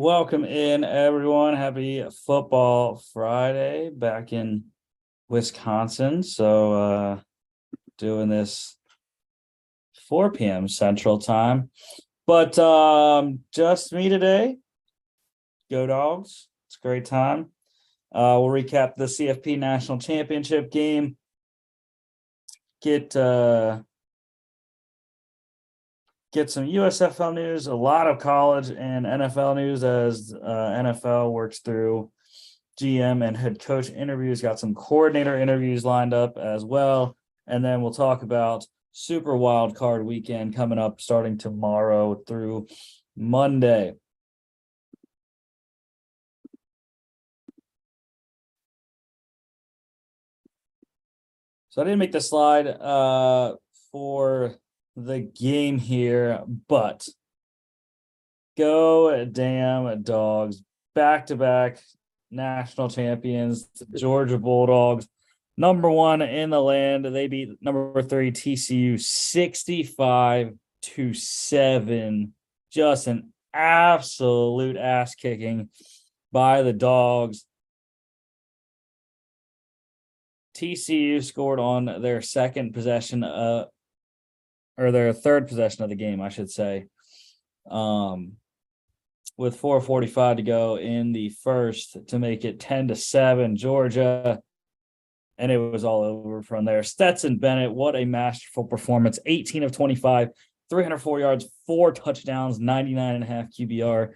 Welcome in, everyone. Happy Football Friday back in Wisconsin. So, doing this 4 p.m. Central Time. But just me today. Go Dogs. It's a great time. We'll recap the CFP National Championship game. Get some USFL news, a lot of college and NFL news as NFL works through GM and head coach interviews. Got some coordinator interviews lined up as well. And then we'll talk about Super Wildcard Weekend coming up starting tomorrow through Monday. So I didn't make the slide for the game here, but go damn Dogs. Back-to-back national champions, the Georgia Bulldogs, number 1 in the land. They beat number 3 TCU 65-7. Just an absolute ass kicking by the Dogs. TCU scored on their second possession, or their third possession of the game, I should say, with 4:45 to go in the first to make it 10-7 Georgia, and it was all over from there. Stetson Bennett, what a masterful performance! 18 of 25, 304 yards, 4 touchdowns, 99.5 QBR.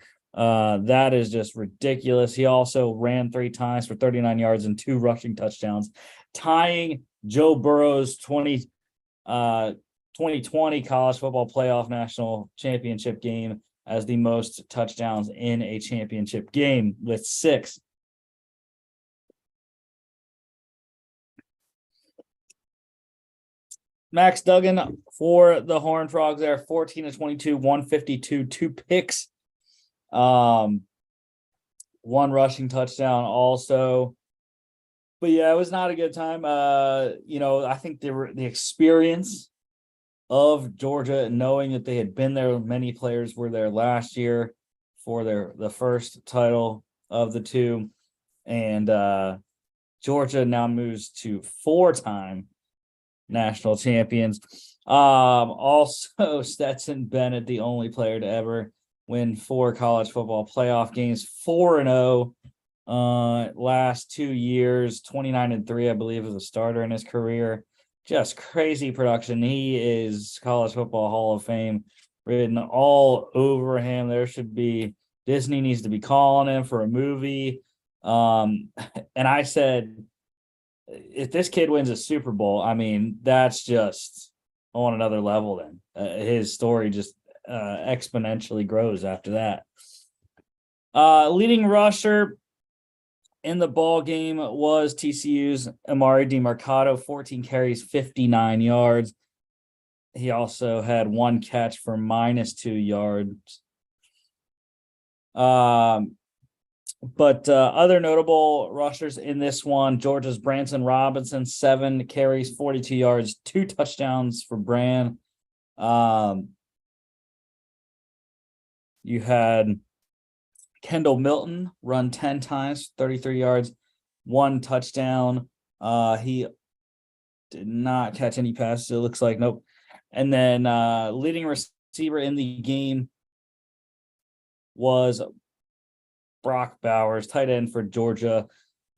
That is just ridiculous. He also ran 3 times for 39 yards and 2 rushing touchdowns, tying Joe Burrow's 2020 college football playoff national championship game as the most touchdowns in a championship game with 6. Max Duggan for the Horned Frogs there, 14 of 22, 152, 2 picks. 1 rushing touchdown also. But yeah, it was not a good time. I think the experience of Georgia, knowing that they had been there, many players were there last year for the first title of the 2. And Georgia now moves to 4-time national champions. Also, Stetson Bennett, the only player to ever win 4 college football playoff games, 4-0 last 2 years, 29-3, I believe, as a starter in his career. Just crazy production. He is college football Hall of Fame written all over him. Disney needs to be calling him for a movie. And I said, if this kid wins a Super Bowl, I mean, that's just on another level then. His story just exponentially grows after that. Leading rusher in the ball game was TCU's Amari DeMarcado, 14 carries, 59 yards. He also had 1 catch for -2 yards. But other notable rushers in this one, Georgia's Branson Robinson, 7 carries, 42 yards, 2 touchdowns for Bran. You had Kendall Milton run 10 times, 33 yards, 1 touchdown. He did not catch any passes, it looks like. Nope. And then leading receiver in the game was Brock Bowers, tight end for Georgia.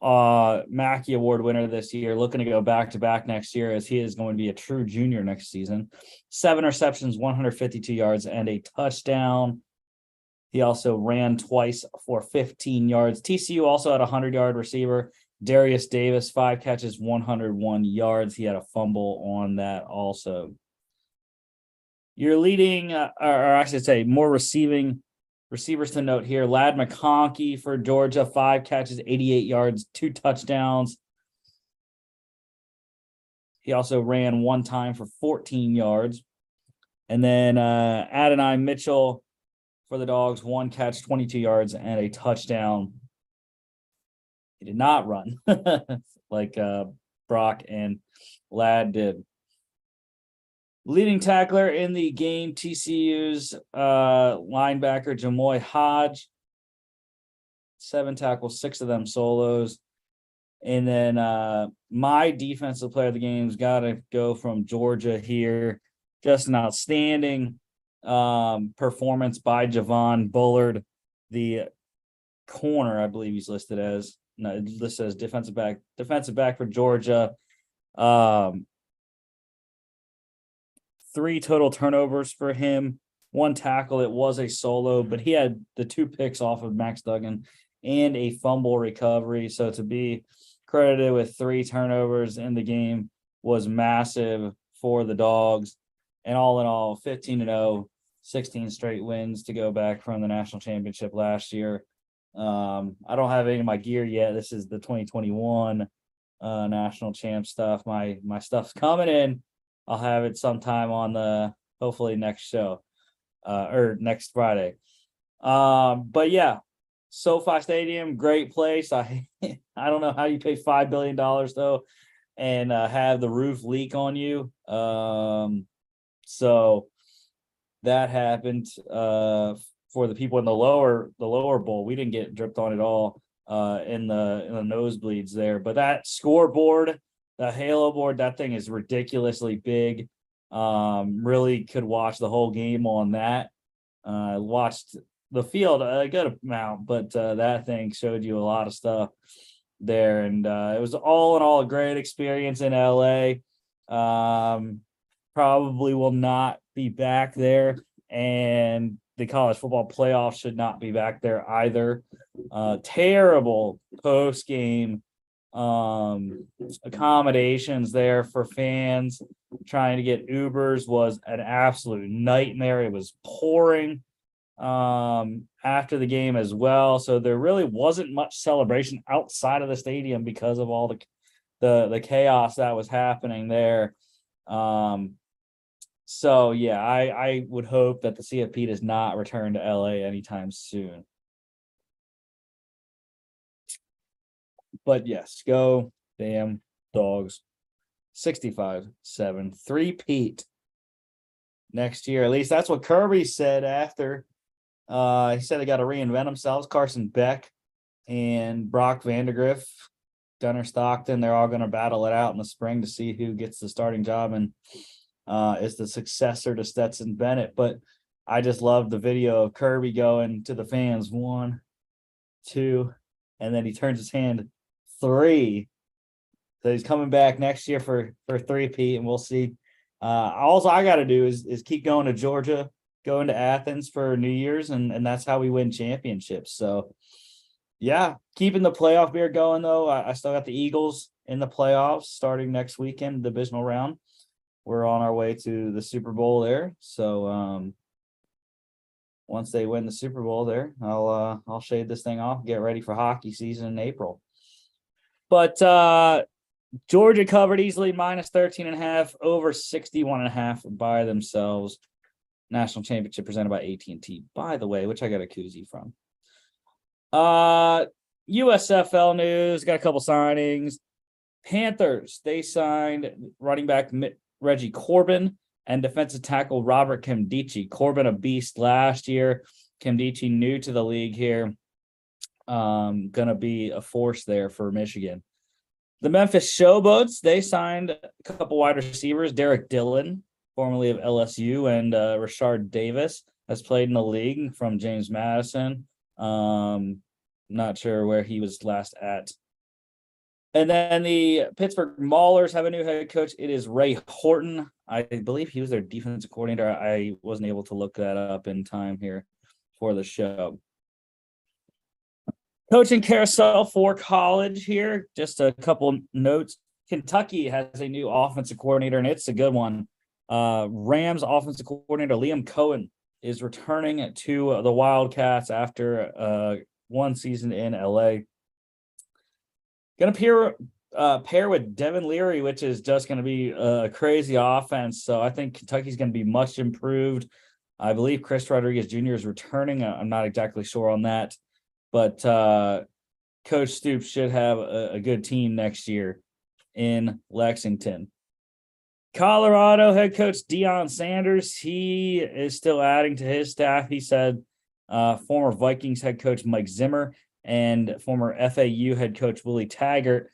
Mackey Award winner this year, looking to go back-to-back next year as he is going to be a true junior next season. 7 receptions, 152 yards, and a touchdown. He also ran twice for 15 yards. TCU also had a 100-yard receiver, Darius Davis, 5 catches, 101 yards. He had a fumble on that also. You're leading, or I should say, more receivers to note here. Ladd McConkey for Georgia, 5 catches, 88 yards, 2 touchdowns. He also ran 1 time for 14 yards. And then Adonai Mitchell for the Dogs, 1 catch, 22 yards, and a touchdown. He did not run like Brock and Ladd did. Leading tackler in the game, TCU's linebacker Jamoy Hodge, 7 tackles, 6 of them solos. And then my defensive player of the game's got to go from Georgia here. Just an outstanding performance by Javon Bullard, the corner, I believe he's listed as. No, it's listed as defensive back for Georgia. 3 total turnovers for him, 1 tackle. It was a solo, but he had the 2 picks off of Max Duggan and a fumble recovery. So to be credited with 3 turnovers in the game was massive for the Dawgs. And all in all, 15-0, 16 straight wins to go back from the national championship last year. I don't have any of my gear yet. This is the 2021 national champ stuff. My stuff's coming in. I'll have it sometime on the hopefully next show or next Friday. But yeah, SoFi Stadium, great place. I don't know how you pay $5 billion though and have the roof leak on you. So that happened for the people in the lower bowl. We didn't get dripped on at all in the nosebleeds there. But that scoreboard, the Halo board, that thing is ridiculously big. Really could watch the whole game on that. Watched the field a good amount, but that thing showed you a lot of stuff there. And it was all in all a great experience in LA. Probably will not be back there, and the college football playoff should not be back there either. Terrible post-game accommodations there for fans. Trying to get Ubers was an absolute nightmare. It was pouring after the game as well, so there really wasn't much celebration outside of the stadium because of all the chaos that was happening there. So yeah, I would hope that the CFP does not return to LA anytime soon. But yes, go damn Dawgs. 65-7, 3-peat next year. At least that's what Kirby said after. He said they got to reinvent themselves. Carson Beck and Brock Vandegrift, Gunnar Stockton, they're all going to battle it out in the spring to see who gets the starting job and is the successor to Stetson Bennett. But I just love the video of Kirby going to the fans, 1, 2, and then he turns his hand 3. So he's coming back next year for 3-peat, and we'll see. All I got to do is keep going to Georgia, going to Athens for New Year's, and that's how we win championships. So, yeah, keeping the playoff beer going, though. I still got the Eagles in the playoffs starting next weekend, divisional round. We're on our way to the Super Bowl there. So once they win the Super Bowl there, I'll shade this thing off, get ready for hockey season in April. But Georgia covered easily, minus 13.5, over 61.5 by themselves. National championship presented by AT&T, by the way, which I got a koozie from. USFL news, got a couple signings. Panthers, they signed running back Reggie Corbin and defensive tackle Robert Kimdichie. Corbin, a beast last year. Kimdichie, new to the league here. Gonna be a force there for Michigan. The Memphis Showboats, they signed a couple wide receivers. Derek Dillon, formerly of LSU, and Rashard Davis has played in the league from James Madison. Not sure where he was last at. And then the Pittsburgh Maulers have a new head coach. It is Ray Horton. I believe he was their defensive coordinator. I wasn't able to look that up in time here for the show. Coaching carousel for college here. Just a couple notes. Kentucky has a new offensive coordinator, and it's a good one. Rams offensive coordinator Liam Cohen is returning to the Wildcats after one season in LA. Going to pair with Devin Leary, which is just going to be a crazy offense. So I think Kentucky's going to be much improved. I believe Chris Rodriguez Jr. is returning. I'm not exactly sure on that. But Coach Stoops should have a good team next year in Lexington. Colorado head coach Deion Sanders, he is still adding to his staff. He said former Vikings head coach Mike Zimmer and former FAU head coach Willie Taggart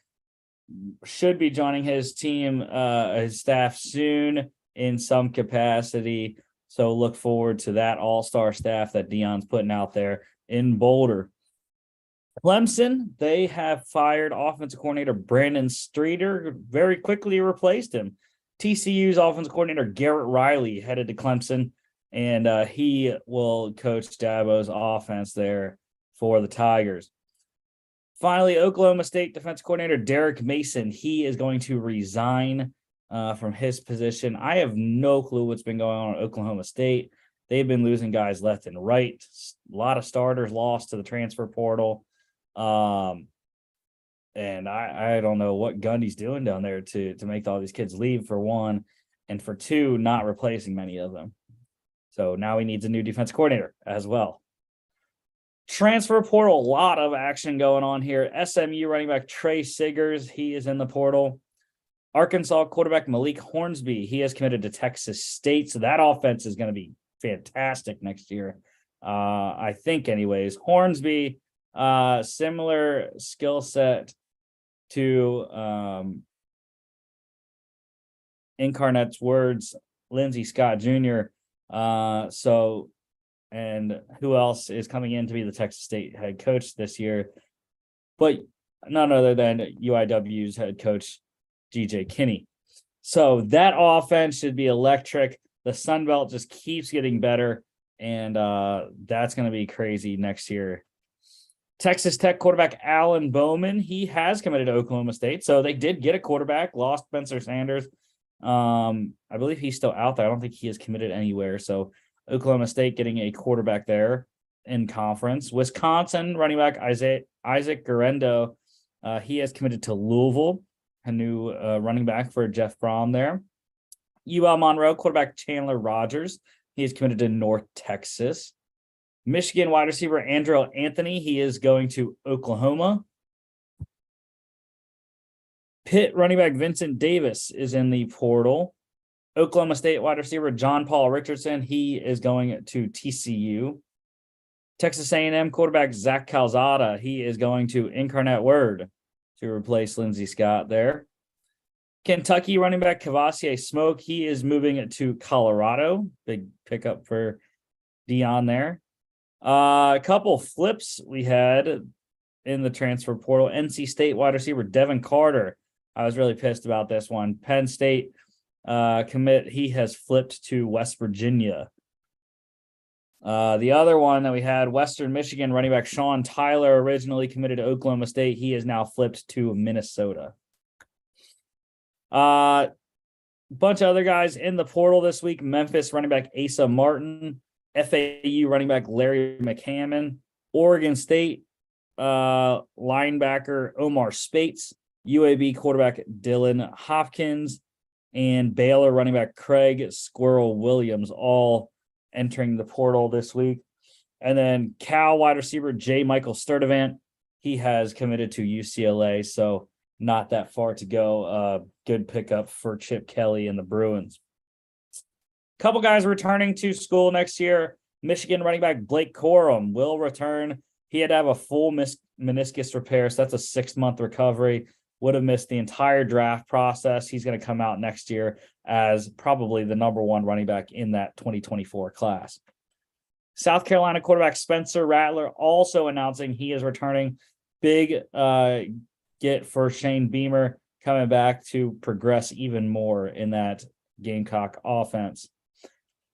should be joining his team, his staff soon in some capacity. So look forward to that all-star staff that Deion's putting out there in Boulder. Clemson, they have fired offensive coordinator Brandon Streeter, very quickly replaced him. TCU's offensive coordinator Garrett Riley headed to Clemson, and he will coach Dabo's offense there for the Tigers. Finally, Oklahoma State defensive coordinator Derek Mason, he is going to resign from his position. I have no clue what's been going on at Oklahoma State. They've been losing guys left and right. A lot of starters lost to the transfer portal. And I don't know what Gundy's doing down there to make all these kids leave, for one, and for two, not replacing many of them. So now he needs a new defense coordinator as well. Transfer portal, a lot of action going on here. SMU running back Trey Siggers, he is in the portal. Arkansas quarterback Malik Hornsby, he has committed to Texas State, so that offense is going to be fantastic next year. I think anyways. Hornsby, similar skill set to Incarnate's words, Lindsey Scott Jr. And who else is coming in to be the Texas State head coach this year? But none other than UIW's head coach, G.J. Kinney. So that offense should be electric. The Sun Belt just keeps getting better, and that's going to be crazy next year. Texas Tech quarterback Alan Bowman, he has committed to Oklahoma State. So they did get a quarterback, lost Spencer Sanders. I believe he's still out there. I don't think he is committed anywhere. So Oklahoma State getting a quarterback there in conference. Wisconsin running back Isaac Garendo, he has committed to Louisville, a new running back for Jeff Brom there. UL Monroe quarterback Chandler Rogers, he is committed to North Texas. Michigan wide receiver Andrew Anthony, he is going to Oklahoma. Pitt running back Vincent Davis is in the portal. Oklahoma State wide receiver John Paul Richardson, he is going to TCU. Texas A&M quarterback Zach Calzada, he is going to Incarnate Word to replace Lindsey Scott there. Kentucky running back Cavassier Smoke, he is moving to Colorado. Big pickup for Deion there. A couple flips we had in the transfer portal. NC State wide receiver Devin Carter, I was really pissed about this one. Penn State commit, he has flipped to West Virginia. The other one that we had, Western Michigan running back Sean Tyler, originally committed to Oklahoma State. He is now flipped to Minnesota. Bunch of other guys in the portal this week. Memphis running back Asa Martin, FAU running back Larry McCammon, Oregon State linebacker Omar Spates, UAB quarterback Dylan Hopkins, and Baylor running back Craig Squirrel Williams, all entering the portal this week. And then Cal wide receiver J. Michael Sturdivant, he has committed to UCLA, so not that far to go. Good pickup for Chip Kelly and the Bruins. Couple guys returning to school next year. Michigan running back Blake Corum will return. He had to have a full meniscus repair, so that's a 6-month recovery. Would have missed the entire draft process. He's going to come out next year as probably the number 1 running back in that 2024 class. South Carolina quarterback Spencer Rattler also announcing he is returning. Big get for Shane Beamer coming back to progress even more in that Gamecock offense.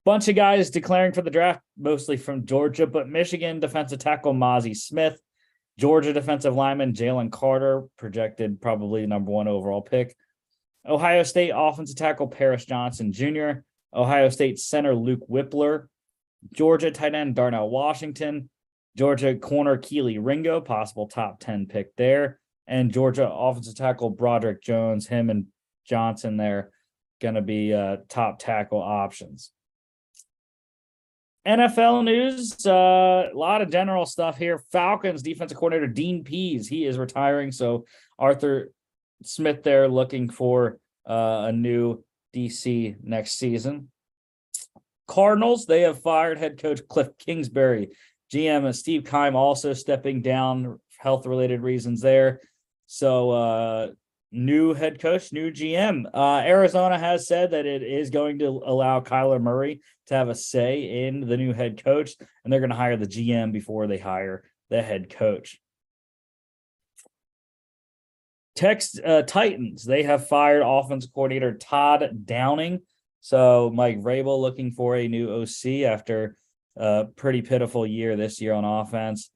Bunch of guys declaring for the draft, mostly from Georgia, but Michigan defensive tackle Mozzie Smith, Georgia defensive lineman Jalen Carter, projected probably number 1 overall pick. Ohio State offensive tackle Paris Johnson Jr., Ohio State center Luke Whippler, Georgia tight end Darnell Washington, Georgia corner Keely Ringo, possible top 10 pick there, and Georgia offensive tackle Broderick Jones, him and Johnson there, going to be top tackle options. NFL news, a lot of general stuff here. Falcons defensive coordinator Dean Pease, he is retiring. So Arthur Smith there looking for a new DC next season. Cardinals, they have fired head coach Cliff Kingsbury. GM Steve Keim also stepping down health-related reasons there. So new head coach, new GM. Arizona has said that it is going to allow Kyler Murray to have a say in the new head coach, and they're going to hire the GM before they hire the head coach. Titans, they have fired offensive coordinator Todd Downing. So Mike Vrabel looking for a new OC after a pretty pitiful year this year on offense.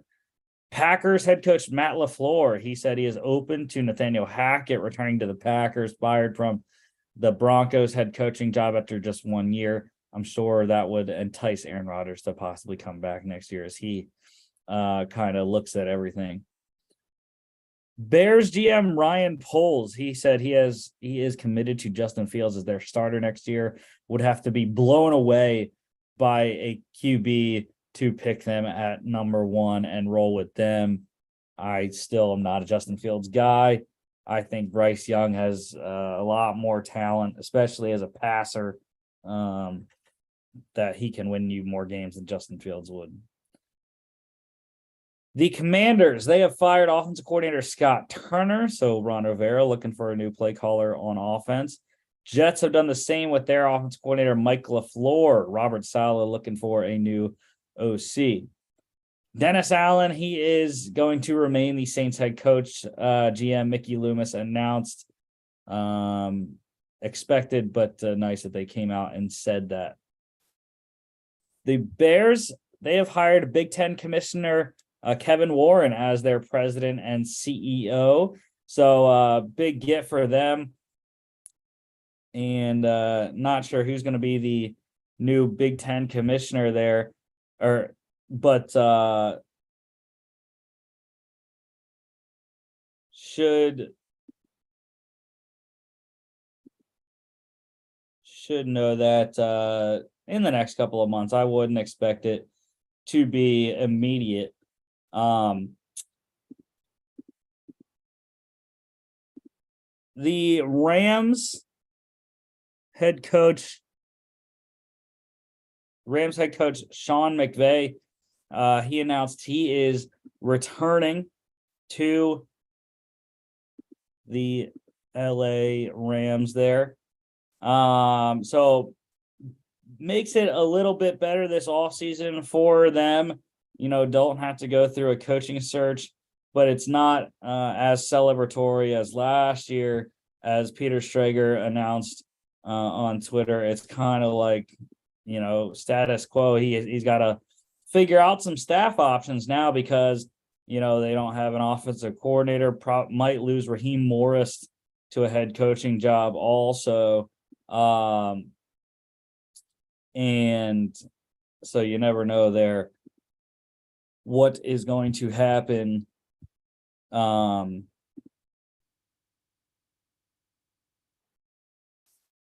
Packers head coach Matt LaFleur, he said he is open to Nathaniel Hackett returning to the Packers, fired from the Broncos head coaching job after just 1 year. I'm sure that would entice Aaron Rodgers to possibly come back next year as he kind of looks at everything. Bears GM Ryan Poles, he said he is committed to Justin Fields as their starter next year. Would have to be blown away by a QB to pick them at number 1 and roll with them. I still am not a Justin Fields guy. I think Bryce Young has a lot more talent, especially as a passer, that he can win you more games than Justin Fields would. The Commanders, they have fired offensive coordinator Scott Turner, so Ron Rivera looking for a new play caller on offense. Jets have done the same with their offensive coordinator Mike LaFleur. Robert Saleh looking for a new OC. Dennis Allen, he is going to remain the Saints head coach. GM Mickey Loomis announced, expected, but nice that they came out and said that. The Bears, they have hired Big Ten Commissioner Kevin Warren as their president and CEO. So big get for them. And not sure who's going to be the new Big Ten commissioner there, but should know that in the next couple of months. I wouldn't expect it to be immediate. The Rams head coach Sean McVay, he announced he is returning to the LA Rams there. So makes it a little bit better this offseason for them. You know, don't have to go through a coaching search, but it's not as celebratory as last year, as Peter Strager announced on Twitter. It's kind of like, you know, status quo. He's got to figure out some staff options now because, you know, they don't have an offensive coordinator. Might lose Raheem Morris to a head coaching job also. And so you never know there what is going to happen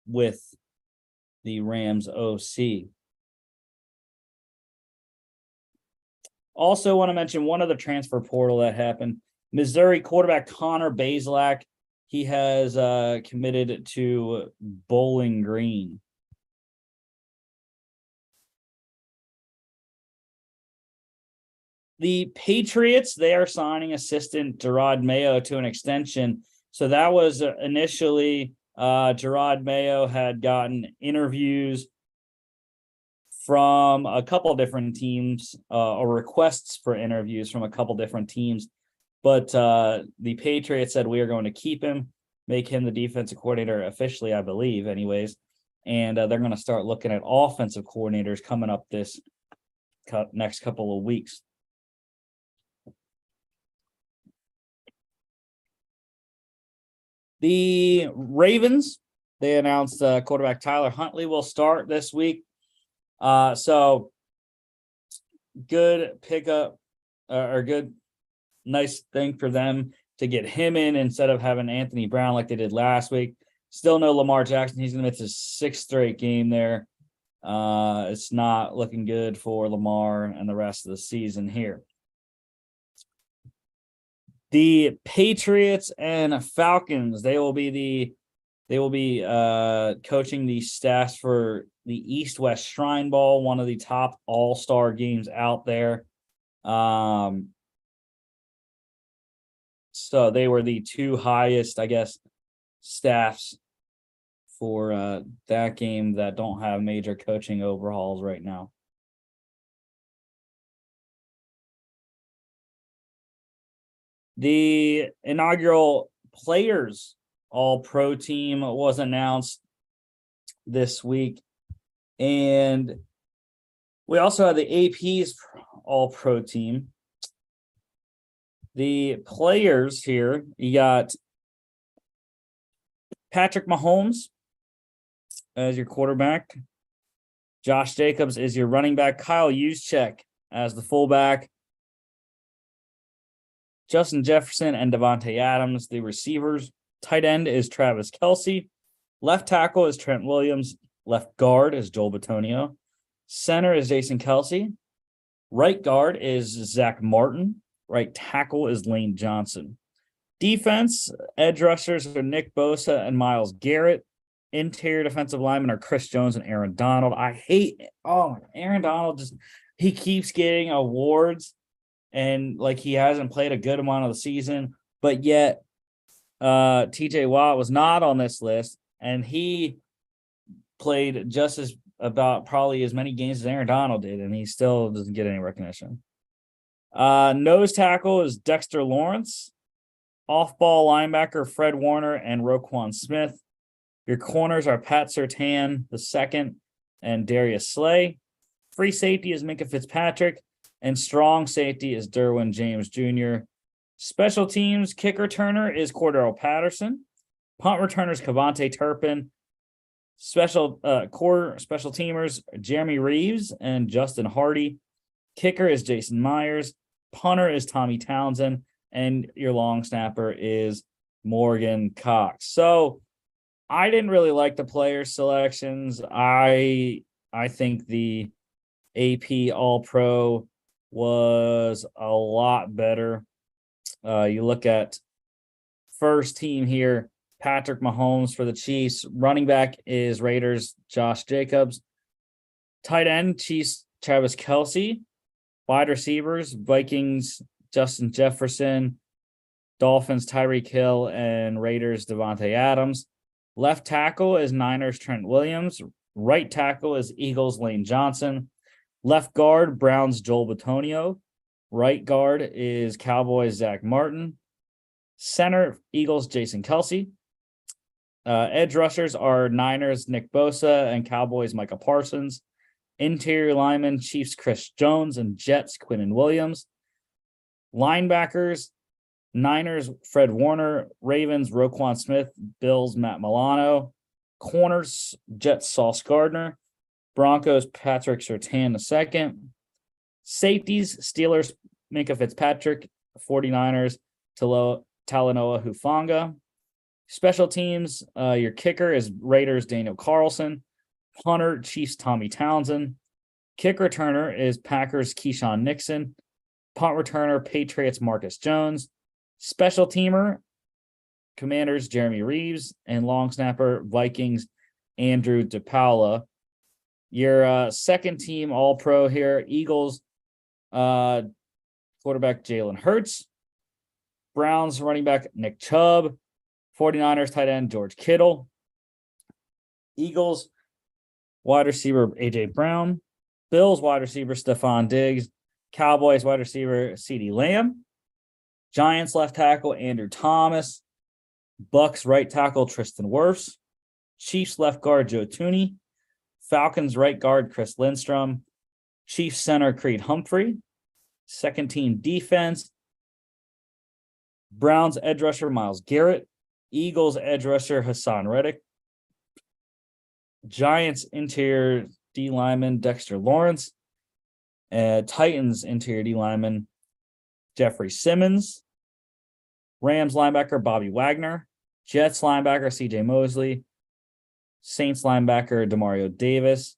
with the Rams OC. Also want to mention one other transfer portal that happened. Missouri quarterback Connor Bazelak, he has committed to Bowling Green. The Patriots, they are signing assistant Gerard Mayo to an extension. So that was initially Gerard Mayo had gotten interviews from a couple different teams, or requests for interviews from a couple different teams. But the Patriots said, we are going to keep him, make him the defensive coordinator officially, I believe, anyways. And they're going to start looking at offensive coordinators coming up this next couple of weeks. The Ravens, they announced quarterback Tyler Huntley will start this week. So good pickup, or good, nice thing for them to get him in instead of having Anthony Brown like they did last week. Still no Lamar Jackson. He's going to miss his 6th straight game there. It's not looking good for Lamar and the rest of the season here. The Patriots and Falcons, they will be coaching the staffs for the East-West Shrine Bowl, one of the top all-star games out there. So they were the two highest, I guess, staffs for that game that don't have major coaching overhauls right now. The inaugural Players All-Pro team was announced this week. And we also had the AP's All-Pro team. The players here, you got Patrick Mahomes as your quarterback. Josh Jacobs is your running back. Kyle Juszczyk as the fullback. Justin Jefferson and Devontae Adams, the receivers. Tight end is Travis Kelce. Left tackle is Trent Williams. Left guard is Joel Bitonio. Center is Jason Kelce. Right guard is Zach Martin. Right tackle is Lane Johnson. Defense, edge rushers are Nick Bosa and Myles Garrett. Interior defensive linemen are Chris Jones and Aaron Donald. Aaron Donald he keeps getting awards and like he hasn't played a good amount of the season, but yet TJ Watt was not on this list and he played just as about probably as many games as Aaron Donald did, and he still doesn't get any recognition. Nose tackle is Dexter Lawrence. Off-ball linebacker Fred Warner and Roquan Smith. Your corners are Pat Surtain II and Darius Slay. Free safety is Minkah Fitzpatrick, and strong safety is Derwin James Jr. Special teams kick returner is Cordero Patterson. Punt returner is Kavontae Turpin. Core special teamers Jeremy Reeves and Justin Hardy. Kicker is Jason Myers. Punter is Tommy Townsend, and your long snapper is Morgan Cox. So I didn't really like the player selections. I think the AP All-Pro was a lot better. You look at first team here, Patrick Mahomes for the Chiefs. Running back is Raiders, Josh Jacobs. Tight end, Chiefs, Travis Kelce. Wide receivers, Vikings, Justin Jefferson. Dolphins, Tyreek Hill, and Raiders, Devontae Adams. Left tackle is Niners, Trent Williams. Right tackle is Eagles, Lane Johnson. Left guard, Browns, Joel Bitonio. Right guard is Cowboys, Zach Martin. Center, Eagles, Jason Kelce. Edge rushers are Niners, Nick Bosa, and Cowboys, Micah Parsons. Interior linemen, Chiefs, Chris Jones, and Jets, Quinnen Williams. Linebackers, Niners, Fred Warner. Ravens, Roquan Smith. Bills, Matt Milano. Corners, Jets, Sauce Gardner. Broncos, Patrick Surtain II. Safeties, Steelers, Minkah Fitzpatrick. 49ers, Talanoa Hufanga. Special teams, your kicker is Raiders, Daniel Carlson. Punter, Chiefs, Tommy Townsend. Kick returner is Packers, Keyshawn Nixon. Punt returner, Patriots, Marcus Jones. Special teamer, Commanders, Jeremy Reeves. And long snapper, Vikings, Andrew DePaula. Your second team All-Pro here, Eagles, quarterback Jalen Hurts. Browns running back Nick Chubb. 49ers tight end George Kittle. Eagles wide receiver A.J. Brown. Bills wide receiver Stephon Diggs. Cowboys wide receiver CeeDee Lamb. Giants left tackle Andrew Thomas. Bucks right tackle Tristan Wirfs. Chiefs left guard Joe Thuney. Falcons right guard Chris Lindstrom. Chiefs center Creed Humphrey. Second team defense, Browns edge rusher Myles Garrett. Eagles edge rusher Hassan Reddick. Giants interior D lineman Dexter Lawrence. Titans interior D lineman Jeffrey Simmons. Rams linebacker Bobby Wagner. Jets linebacker CJ Mosley. Saints linebacker Demario Davis.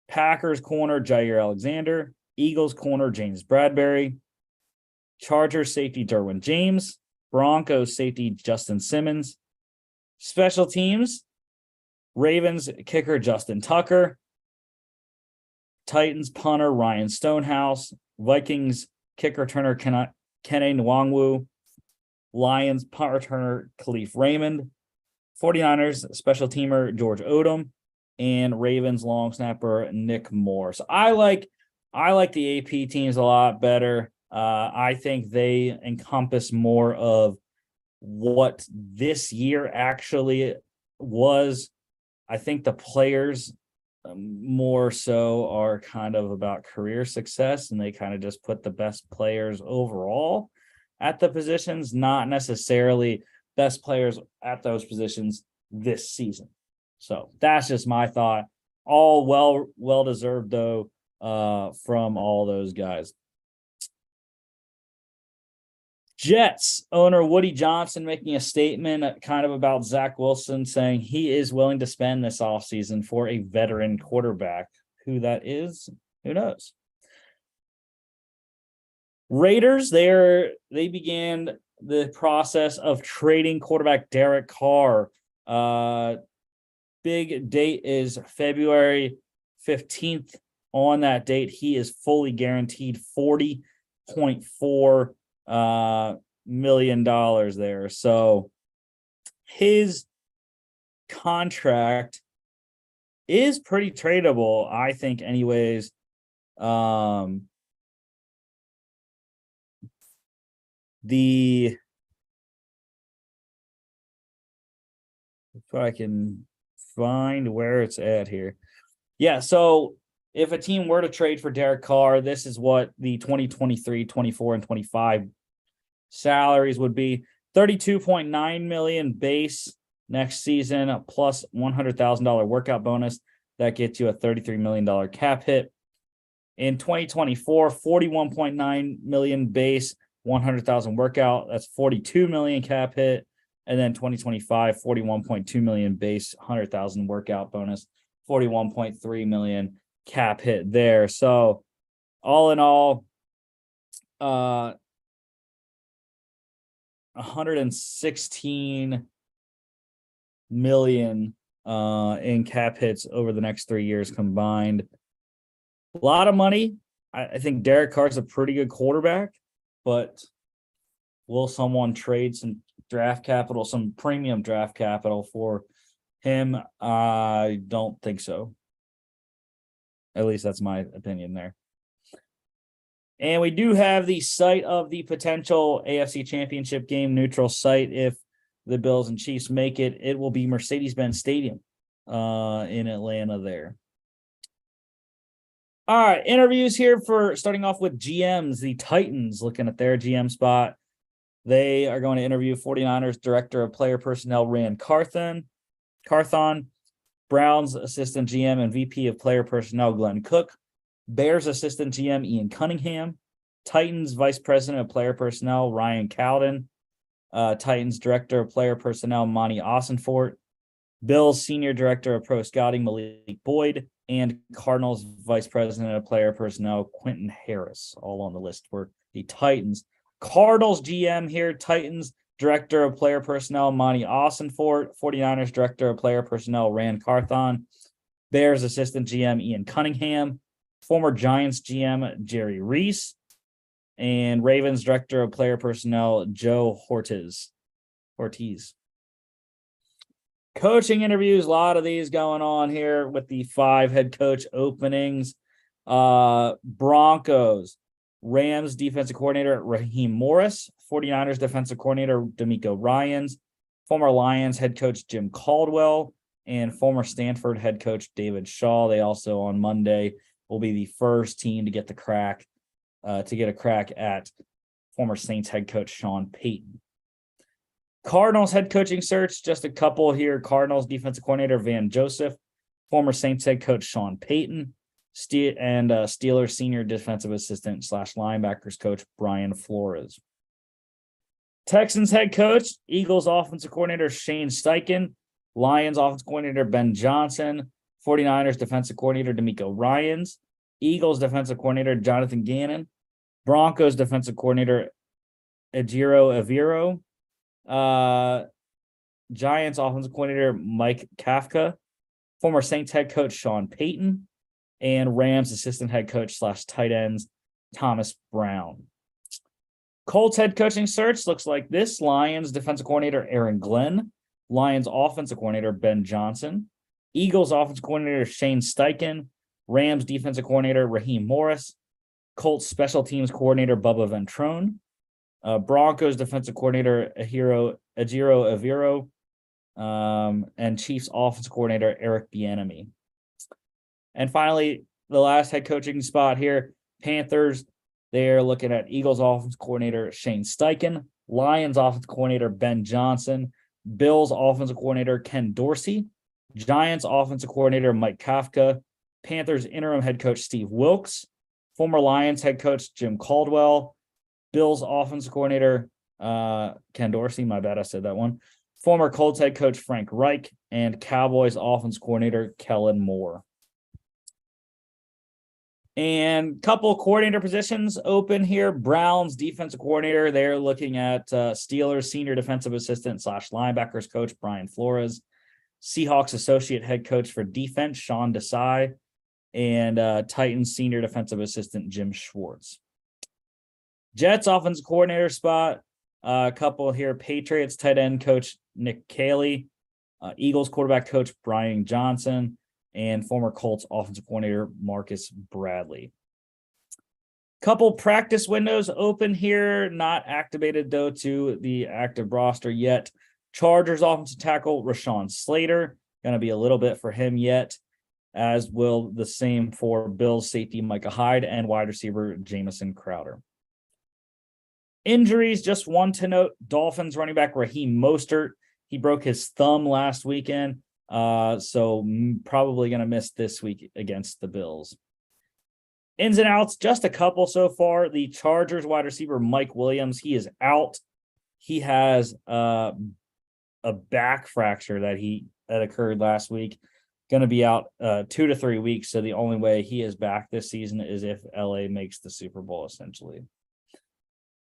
Packers corner Jair Alexander. Eagles corner James Bradbury. Chargers safety Derwin James. Broncos safety Justin Simmons. Special teams, Ravens kicker Justin Tucker. Titans punter Ryan Stonehouse. Vikings kick returner Kene Nwangwu. Lions punt returner Khalif Raymond, 49ers special teamer George Odom, and Ravens long snapper Nick Moore. So I like the AP teams a lot better. I think they encompass more of what this year actually was. I think the players more so are kind of about career success, and they kind of just put the best players overall at the positions, not necessarily best players at those positions this season. So that's just my thought. All well deserved though, from all those guys. Jets owner Woody Johnson making a statement kind of about Zach Wilson, saying he is willing to spend this offseason for a veteran quarterback. Who that is, who knows? Raiders, they began the process of trading quarterback Derek Carr. Big date is February 15th. On that date, he is fully guaranteed $40.4 million there. So his contract is pretty tradable, I think, anyways. If I can find where it's at here. Yeah, so if a team were to trade for Derek Carr, this is what the 2023, 24, and 25 salaries would be. $32.9 million base next season, plus $100,000 workout bonus. That gets you a $33 million cap hit. In 2024, $41.9 million base, $100,000 workout. That's $42 million cap hit. And then 2025, $41.2 million base, $100,000 workout bonus, $41.3 million cap hit there. So all in all, $116 million in cap hits over the next 3 years combined. A lot of money. I think Derek Carr's a pretty good quarterback, but will someone trade some draft capital, some premium draft capital for him? I don't think so. At least that's my opinion there. And we do have the site of the potential AFC Championship game, neutral site. If the Bills and Chiefs make it, it will be Mercedes-Benz Stadium in Atlanta there. All right, interviews here for starting off with GMs. The Titans looking at their GM spot. They are going to interview 49ers Director of Player Personnel Rand Carthon, Browns Assistant GM and VP of Player Personnel Glenn Cook, Bears Assistant GM Ian Cunningham, Titans Vice President of Player Personnel Ryan Cowden, Titans Director of Player Personnel Monty Ossenfort, Bills Senior Director of Pro Scouting Malik Boyd, and Cardinals Vice President of Player Personnel Quentin Harris, all on the list for the Titans. Cardinals GM here, Titans Director of Player Personnel Monty Ossenfort, 49ers Director of Player Personnel Rand Carthon, Bears Assistant GM Ian Cunningham, former Giants GM Jerry Reese, and Ravens Director of Player Personnel Joe Ortiz. Coaching interviews, a lot of these going on here with the 5 head coach openings. Broncos, Rams defensive coordinator Raheem Morris, 49ers defensive coordinator D'Amico Ryans, former Lions head coach Jim Caldwell, and former Stanford head coach David Shaw. They also on Monday will be the first team to get a crack at former Saints head coach Sean Payton. Cardinals head coaching search, just a couple here. Cardinals defensive coordinator Van Joseph, former Saints head coach Sean Payton, and Steelers senior defensive assistant / linebackers coach Brian Flores. Texans head coach, Eagles offensive coordinator Shane Steichen, Lions offensive coordinator Ben Johnson, 49ers defensive coordinator D'Amico Ryans, Eagles defensive coordinator Jonathan Gannon, Broncos defensive coordinator Ejiro Evero, Giants offensive coordinator Mike Kafka, former Saints head coach Sean Payton, and Rams assistant head coach / tight ends Thomas Brown. Colts head coaching search looks like this. Lions defensive coordinator Aaron Glenn. Lions offensive coordinator Ben Johnson. Eagles offensive coordinator Shane Steichen. Rams defensive coordinator Raheem Morris. Colts special teams coordinator Bubba Ventrone. Broncos defensive coordinator Ejiro Evero. And Chiefs offensive coordinator Eric Bieniemy. And finally, the last head coaching spot here, Panthers. They're looking at Eagles offensive coordinator Shane Steichen, Lions offensive coordinator Ben Johnson, Bills offensive coordinator Ken Dorsey, Giants offensive coordinator Mike Kafka, Panthers interim head coach Steve Wilkes, former Lions head coach Jim Caldwell, Bills offensive coordinator Ken Dorsey, my bad, I said that one, former Colts head coach Frank Reich, and Cowboys offense coordinator Kellen Moore. And couple coordinator positions open here. Browns defensive coordinator. They're looking at Steelers senior defensive assistant / linebackers coach Brian Flores. Seahawks associate head coach for defense Sean Desai. And Titans senior defensive assistant Jim Schwartz. Jets offensive coordinator spot. A couple here. Patriots tight end coach Nick Caley. Eagles quarterback coach Brian Johnson. And former Colts offensive coordinator Marcus Bradley. Couple practice windows open here, not activated though to the active roster yet. Chargers offensive tackle Rashawn Slater, going to be a little bit for him yet, as will the same for Bills safety Micah Hyde and wide receiver Jamison Crowder. Injuries, just one to note, Dolphins running back Raheem Mostert. He broke his thumb last weekend. So probably going to miss this week against the Bills. Ins and outs, just a couple so far. The Chargers wide receiver Mike Williams, he is out. He has a back fracture that occurred last week. Going to be out 2 to 3 weeks. So the only way he is back this season is if LA makes the Super Bowl, essentially.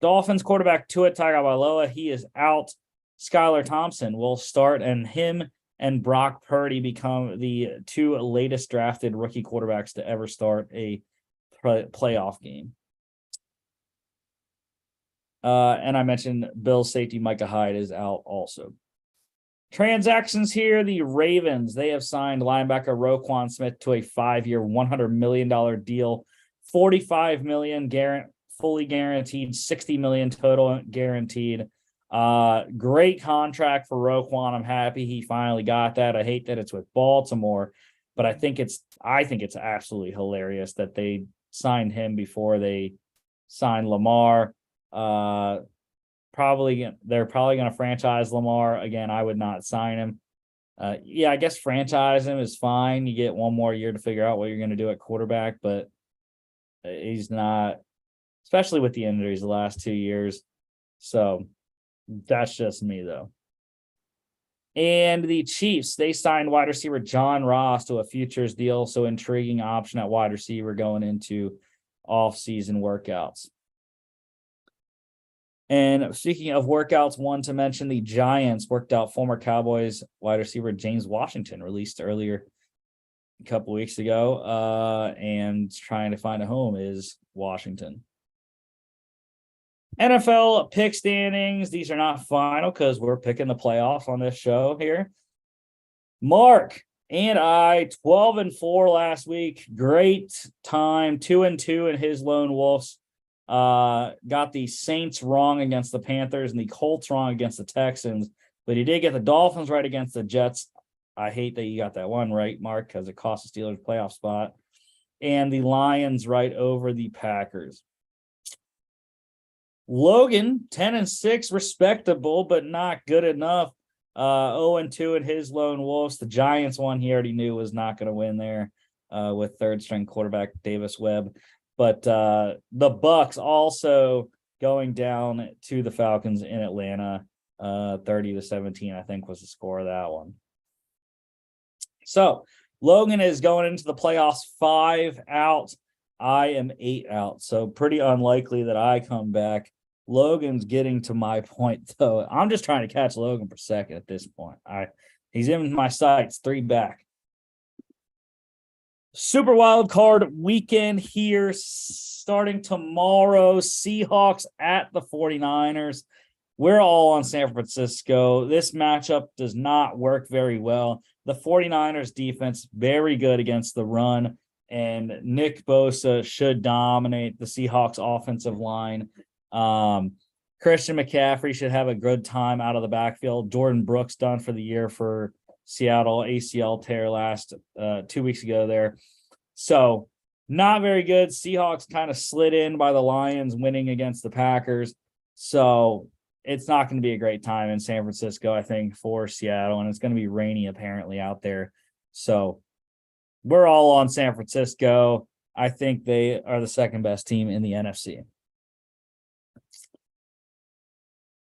Dolphins quarterback Tua Tagovailoa, he is out. Skylar Thompson will start, and him and Brock Purdy become the 2 latest drafted rookie quarterbacks to ever start a playoff game. And I mentioned Bills safety Micah Hyde is out also. Transactions here, the Ravens, they have signed linebacker Roquan Smith to a 5-year, $100 million deal, $45 million fully guaranteed, $60 million total guaranteed. Great contract for Roquan. I'm happy he finally got that. I hate that it's with Baltimore, but I think it's absolutely hilarious that they signed him before they signed Lamar. They're probably going to franchise Lamar again. I would not sign him. I guess franchise him is fine. You get one more year to figure out what you're going to do at quarterback, but he's not, especially with the injuries the last 2 years. So that's just me, though. And the Chiefs, they signed wide receiver John Ross to a futures deal. So intriguing option at wide receiver going into off-season workouts. And speaking of workouts, one to mention, the Giants worked out former Cowboys wide receiver James Washington, released earlier a couple weeks ago, and trying to find a home is Washington. NFL pick standings. These are not final because we're picking the playoffs on this show here. Mark and I, 12-4 last week. Great time. 2-2 in his Lone Wolves. Got the Saints wrong against the Panthers and the Colts wrong against the Texans, but he did get the Dolphins right against the Jets. I hate that you got that one right, Mark, because it cost the Steelers a playoff spot. And the Lions right over the Packers. Logan, 10-6, respectable, but not good enough. 0-2 in his Lone Wolves. The Giants one he already knew was not going to win there with third-string quarterback Davis Webb. But the Bucs also going down to the Falcons in Atlanta, 30-17, I think was the score of that one. So Logan is going into the playoffs 5 out. I am 8 out, so pretty unlikely that I come back. Logan's getting to my point, though. I'm just trying to catch Logan for second at this point. He's in my sights, 3 back. Super Wildcard Weekend here. starting tomorrow. Seahawks at the 49ers. We're all on San Francisco. This matchup does not work very well. The 49ers defense, very good against the run, and Nick Bosa should dominate the Seahawks offensive line. Christian McCaffrey should have a good time out of the backfield. Jordan Brooks done for the year for Seattle, ACL tear last 2 weeks ago there. So not very good. Seahawks kind of slid in by the Lions winning against the Packers. So it's not going to be a great time in San Francisco, I think, for Seattle. And it's going to be rainy apparently out there. So we're all on San Francisco. I think they are the second best team in the NFC.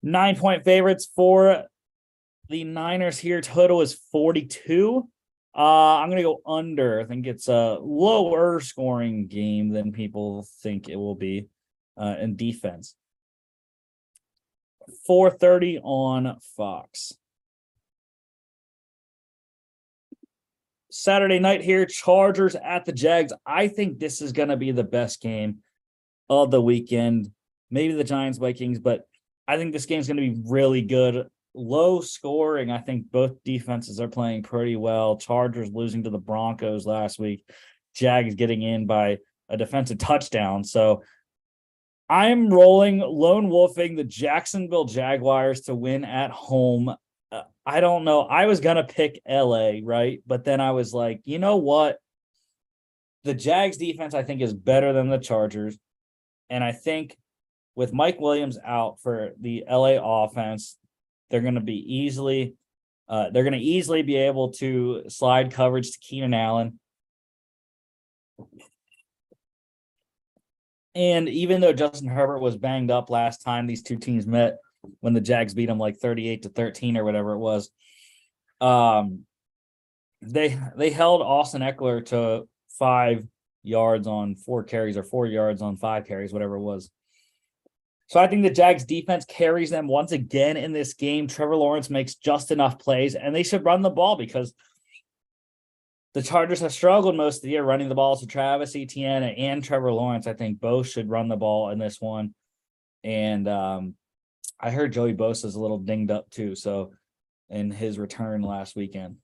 9-point favorites for the Niners here. Total is 42. I'm going to go under. I think it's a lower scoring game than people think it will be in defense. 4:30 on Fox. Saturday night here, Chargers at the Jags. I think this is going to be the best game of the weekend. Maybe the Giants, Vikings, but I think this game is going to be really good. Low scoring. I think both defenses are playing pretty well. Chargers losing to the Broncos last week. Jags getting in by a defensive touchdown. So I'm rolling, lone wolfing the Jacksonville Jaguars to win at home. I don't know. I was going to pick LA, right? But then I was like, you know what? The Jags defense, I think, is better than the Chargers. And I think with Mike Williams out for the LA offense, they're going to easily be able to slide coverage to Keenan Allen. And even though Justin Herbert was banged up last time these two teams met, when the Jags beat them like 38-13 or whatever it was, they held Austin Eckler to 5 yards on 4 carries or 4 yards on 5 carries, whatever it was. So I think the Jags defense carries them once again in this game. Trevor Lawrence makes just enough plays, and they should run the ball because the Chargers have struggled most of the year running the ball. So Travis Etienne and Trevor Lawrence, I think, both should run the ball in this one. And I heard Joey Bosa's a little dinged up too, so in his return last weekend.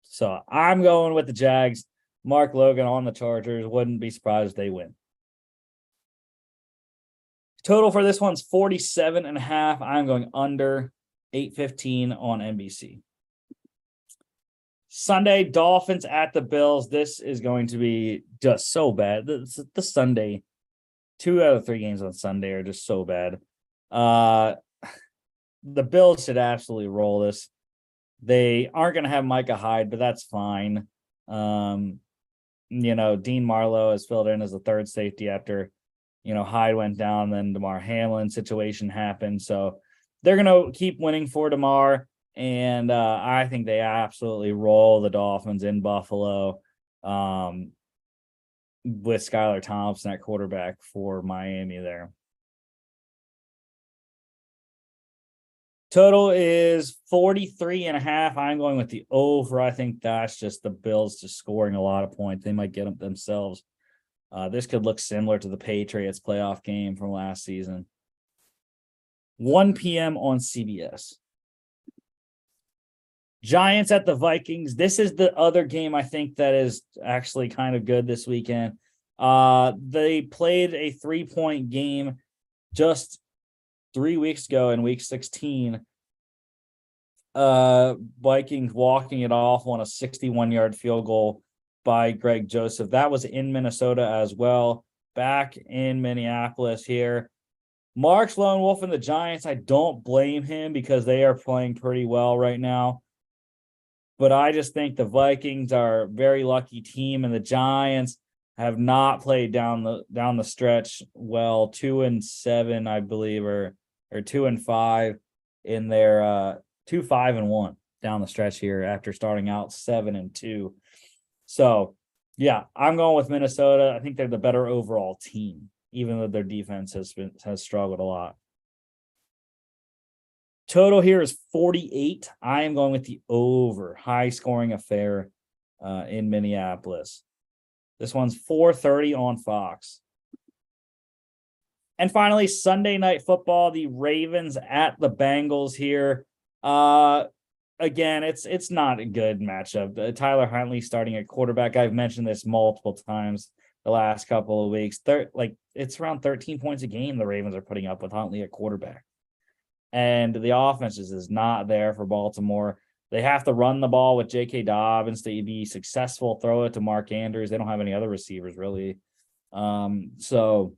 So I'm going with the Jags. Mark Logan on the Chargers. Wouldn't be surprised if they win. Total for this one's 47.5. I'm going under 8:15 on NBC. Sunday, Dolphins at the Bills. This is going to be just so bad. The Sunday, 2 out of 3 games on Sunday are just so bad. The Bills should absolutely roll this. They aren't going to have Micah Hyde, but that's fine. Dean Marlowe has filled in as the third safety after Hyde went down, then DeMar Hamlin situation happened. So they're going to keep winning for DeMar, and I think they absolutely roll the Dolphins in Buffalo with Skylar Thompson at quarterback for Miami there. Total is 43.5. I'm going with the over. I think that's just the Bills just scoring a lot of points. They might get them themselves. This could look similar to the Patriots playoff game from last season. 1 p.m. on CBS. Giants at the Vikings. This is the other game I think that is actually kind of good this weekend. They played a 3-point game just 3 weeks ago in week 16. Vikings walking it off on a 61-yard field goal by Greg Joseph. That was in Minnesota as well. Back in Minneapolis here. Mark's lone wolf and the Giants, I don't blame him because they are playing pretty well right now. But I just think the Vikings are a very lucky team, and the Giants have not played down the stretch well. 2-7, I believe, or 2-5 in their 2-5-1 down the stretch here after starting out 7-2. So, yeah, I'm going with Minnesota. I think they're the better overall team, even though their defense has struggled a lot. Total here is 48. I am going with the over. High-scoring affair in Minneapolis. This one's 4:30 on Fox. And finally, Sunday Night Football, the Ravens at the Bengals here. Again, it's not a good matchup. Tyler Huntley starting at quarterback. I've mentioned this multiple times the last couple of weeks. It's around 13 points a game the Ravens are putting up with Huntley at quarterback. And the offense is not there for Baltimore. They have to run the ball with J.K. Dobbins to be successful, throw it to Mark Andrews. They don't have any other receivers, really. So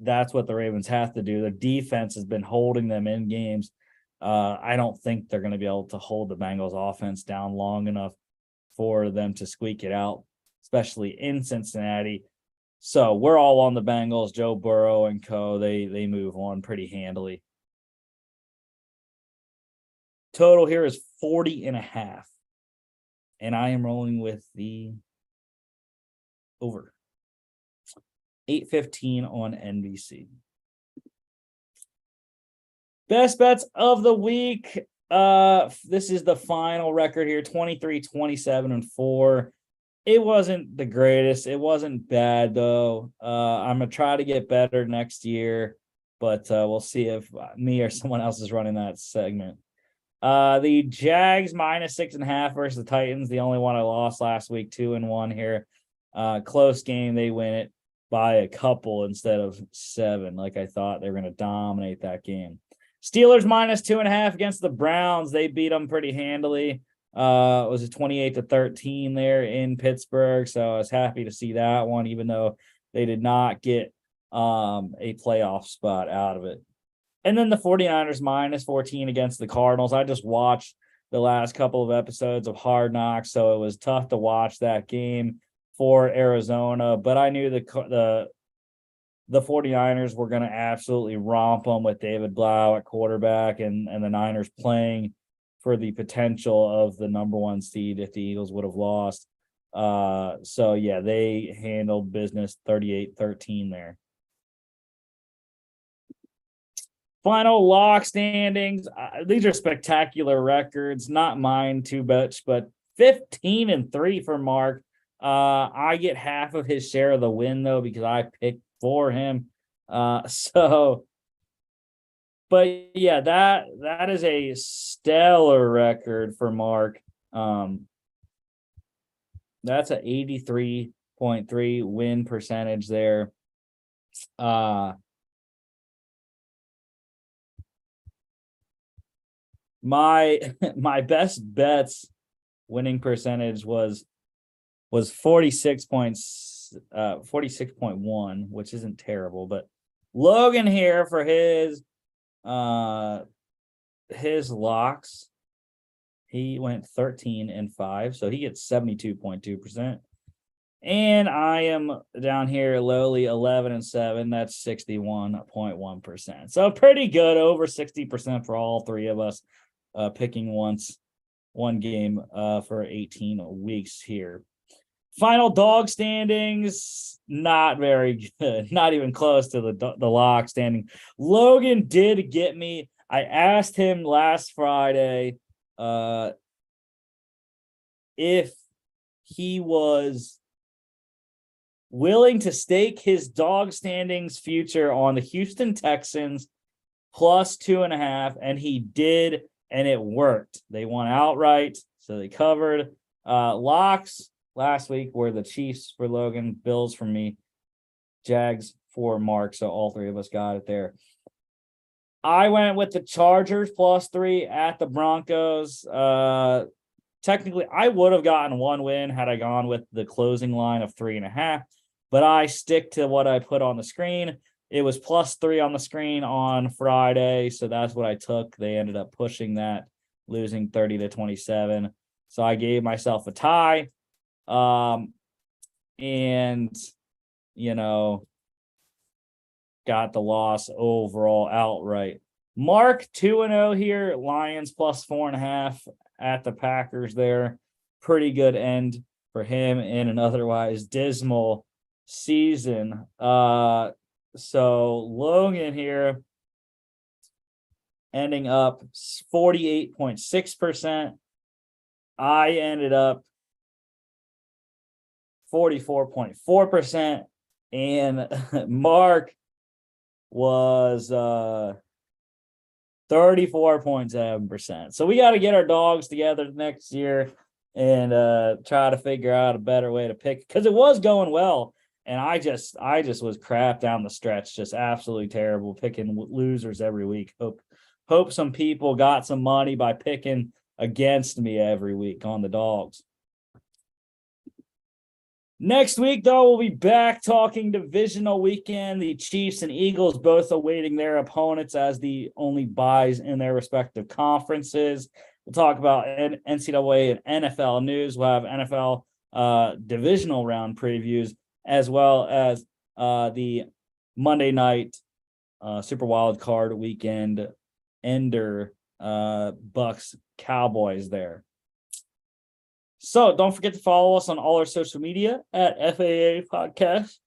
that's what the Ravens have to do. The defense has been holding them in games. I don't think they're going to be able to hold the Bengals offense down long enough for them to squeak it out, especially in Cincinnati. So we're all on the Bengals. Joe Burrow and co. They move on pretty handily. Total here is 40.5. And I am rolling with the over. 8:15 on NBC. Best bets of the week. This is the final record here, 23, 27, and 4. It wasn't the greatest. It wasn't bad, though. I'm going to try to get better next year, but we'll see if me or someone else is running that segment. The Jags -6.5 versus the Titans. The only one I lost last week, 2-1 here. Close game. They win it by a couple instead of 7. Like I thought they were going to dominate that game. Steelers -2.5 against the Browns. They beat them pretty handily. It was a 28-13 there in Pittsburgh. So I was happy to see that one, even though they did not get a playoff spot out of it. And then the 49ers -14 against the Cardinals. I just watched the last couple of episodes of Hard Knocks, so it was tough to watch that game for Arizona. But I knew the 49ers were going to absolutely romp them with David Blau at quarterback and the Niners playing for the potential of the number 1 seed if the Eagles would have lost. So, yeah, they handled business 38-13 there. Final lock standings. These are spectacular records, not mine too much, but 15-3 for Mark. I get half of his share of the win, though, because I picked for him. But yeah, that is a stellar record for Mark. That's an 83.3 win percentage there. My best bets winning percentage was 46.1, which isn't terrible, but Logan here for his locks, he went 13-5, so he gets 72.2%. And I am down here lowly 11-7. That's 61.1%. So pretty good, over 60% for all three of us, picking one game for 18 weeks here. Final dog standings, not very good. Not even close to the lock standing. Logan did get me. I asked him last Friday if he was willing to stake his dog standings future on the Houston Texans plus 2.5, and he did, and it worked. They won outright, so they covered. Locks last week were the Chiefs for Logan, Bills for me, Jags for Mark, so all three of us got it there. I went with the Chargers plus 3 at the Broncos. Technically, I would have gotten one win had I gone with the closing line of 3.5, but I stick to what I put on the screen. It was plus 3 on the screen on Friday, so that's what I took. They ended up pushing that, losing 30-27. So I gave myself a tie. And, got the loss overall outright. Mark 2-0 here. Lions plus 4.5 at the Packers there. Pretty good end for him in an otherwise dismal season. So Logan here ending up 48.6%. I ended up 44.4%. And Mark was 34.7%. So we got to get our dogs together next year and try to figure out a better way to pick, because it was going well. And I just was crap down the stretch, just absolutely terrible, picking losers every week. Hope some people got some money by picking against me every week on the Dogs. Next week, though, we'll be back talking divisional weekend. The Chiefs and Eagles both awaiting their opponents as the only buys in their respective conferences. We'll talk about NCAA and NFL news. We'll have NFL divisional round previews, as well as the Monday night Super Wildcard Weekend ender Bucks Cowboys there. So don't forget to follow us on all our social media at FAA Podcast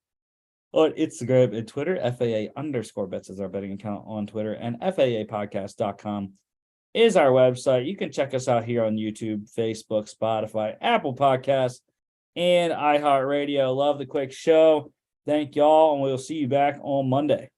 on Instagram and Twitter. FAA_bets is our betting account on Twitter, and FAApodcast.com is our website. You can check us out here on YouTube, Facebook, Spotify, Apple Podcasts, and iHeartRadio. Love the quick show. Thank y'all, and we'll see you back on Monday.